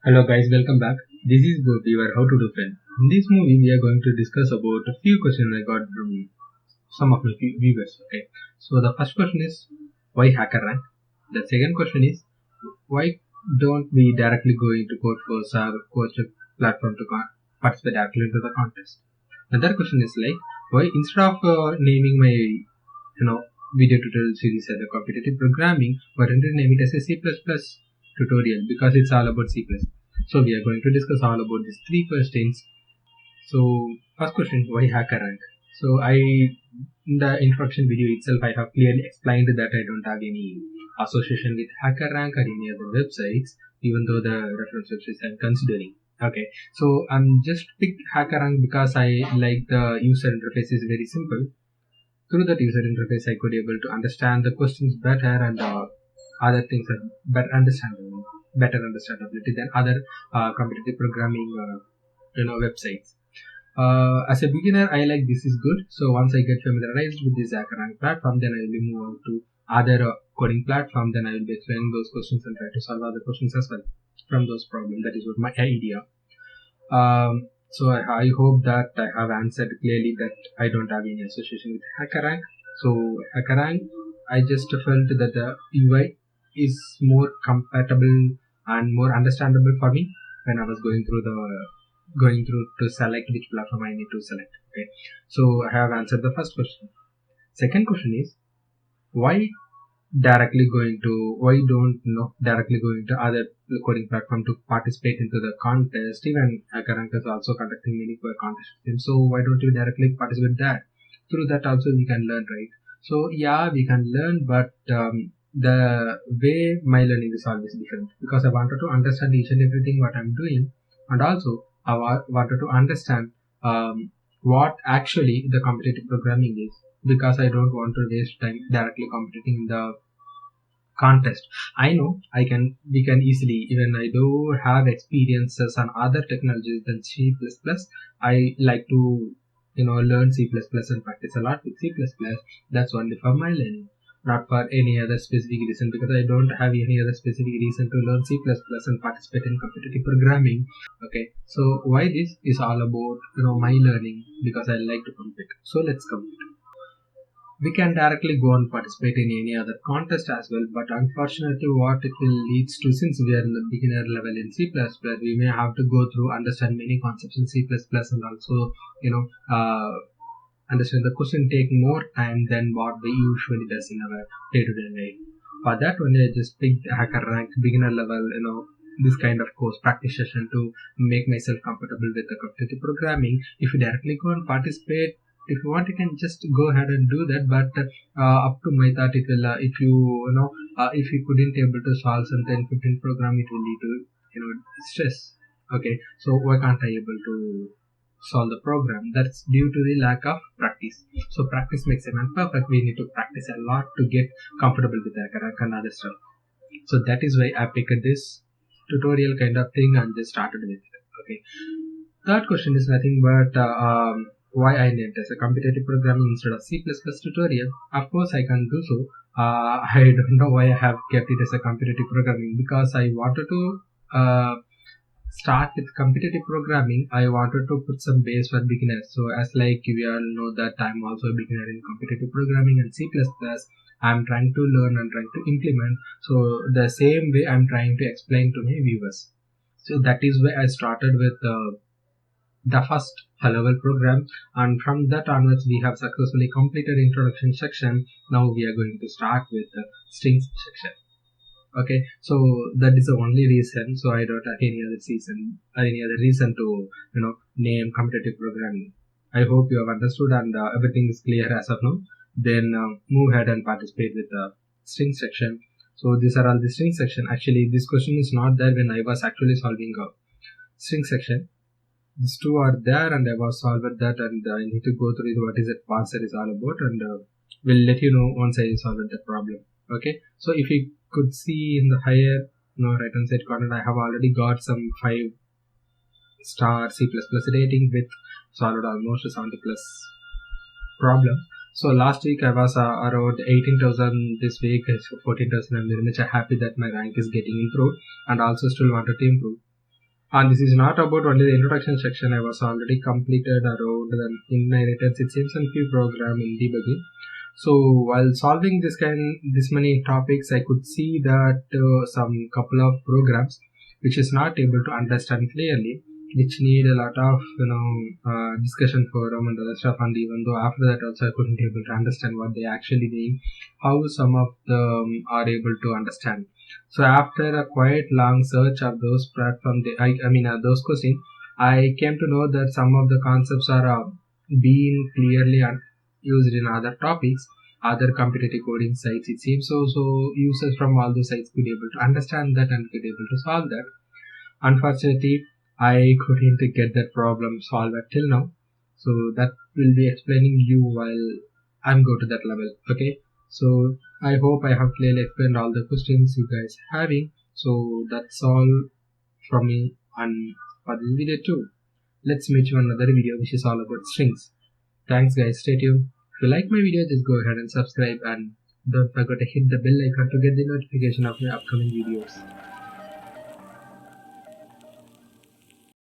Hello guys, welcome back. This is Gopi, your How to Do friend. In this movie, we are going to discuss about a few questions I got from some of my viewers. Okay, so the first question is why HackerRank? The second question is why don't we directly go into Codeforce or Coach platform to participate directly into the contest? Another question is like why instead of naming my video tutorial series as a competitive programming, why don't you name it as a C++ tutorial because it's all about C++. So we are going to discuss all about these three questions. So first question, why HackerRank? So in the introduction video itself, I have clearly explained that I don't have any association with HackerRank or any other websites, even though the reference websites I'm considering. Okay, so I'm just picked HackerRank because I like the user interface is very simple. Through that user interface, I could able to understand the questions better and other things are better understandability than other competitive programming websites. As a beginner, I like this is good. So once I get familiarized with this HackerRank platform, then I will be move on to other coding platform. Then I will be explaining those questions and try to solve other questions as well from those problems. That is what my idea. So I hope that I have answered clearly that I don't have any association with HackerRank. So HackerRank, I just felt that the UI is more compatible and more understandable for me when I was going through to select which platform I need to select. Okay, so I have answered the first question. Second question is why why don't directly going to other coding platform to participate into the contest. Even HackerRank is also conducting many contests, so why don't you directly participate there? Through that also we can learn, right? So yeah, we can learn, but the way my learning is always different because I wanted to understand each and everything what I'm doing, and also I wanted to understand what actually the competitive programming is, because I don't want to waste time directly competing in the contest. I know we can easily, even I do have experiences on other technologies than C++. I like to learn C++ and practice a lot with C++. That's only for my learning, not for any other specific reason, because I don't have any other specific reason to learn C++ and participate in competitive programming. Okay, so why this is all about my learning, because I like to compete. So let's compete. We can directly go and participate in any other contest as well, but unfortunately what it will leads to, since we are in the beginner level in C++, we may have to go through understand many concepts in C++ and also understand the question take more time than what we usually does in our day-to-day life. For that one, I just picked HackerRank beginner level, this kind of course practice session to make myself comfortable with the competitive programming. If you directly go and participate, if you want, you can just go ahead and do that, but up to my thought, it will if you couldn't able to solve some 10-15 program, it will lead to stress. Okay, so why can't I able to solve the program? That's due to the lack of practice. So practice makes a man perfect. We need to practice a lot to get comfortable with the and other stuff. So that is why I picked this tutorial kind of thing and just started with it. Okay, third question is nothing but why I named as a competitive programming instead of C++ tutorial. Of course I can do so. I don't know why I have kept it as a competitive programming, because I wanted to start with competitive programming. I wanted to put some base for beginners. So as like we all know that I'm also a beginner in competitive programming and C++. I'm trying to learn and trying to implement. So the same way I'm trying to explain to my viewers. So that is why I started with the first level program, and from that onwards we have successfully completed introduction section. Now we are going to start with the strings section. Okay, so that is the only reason. So I don't have any other reason to name competitive programming. I hope you have understood and everything is clear as of now. Then move ahead and participate with the string section. So these are all the string section. Actually this question is not there when I was actually solving a string section. These two are there and I was solved that, and I need to go through what is it parser is all about, and we'll let you know once I solve that problem. Okay, so if you could see in the higher right hand side corner, I have already got some 5-star C++ rating with solved almost 70 plus problem. So last week I was around 18,000. This week is 14,000. I'm very much happy that my rank is getting improved and also still wanted to improve. And this is not about only the introduction section. I was already completed around the inheritance. It seems in few program in debugging. So while solving this many topics, I could see that some couple of programs which is not able to understand clearly, which need a lot of discussion forum and other stuff. And even though after that also I couldn't able to understand what they actually mean, how some of them are able to understand. So after a quite long search of those platform, those questions, I came to know that some of the concepts are being clearly used in other topics, other competitive coding sites. It seems so users from all the sites could able to understand that and could able to solve that. Unfortunately, I couldn't get that problem solved till now. So that will be explaining you while I'm go to that level. Okay. So I hope I have clearly explained all the questions you guys having. So that's all from me and for this video too. Let's meet you on another video which is all about strings. Thanks guys, stay tuned. If you like my video, just go ahead and subscribe and don't forget to hit the bell icon to get the notification of my upcoming videos.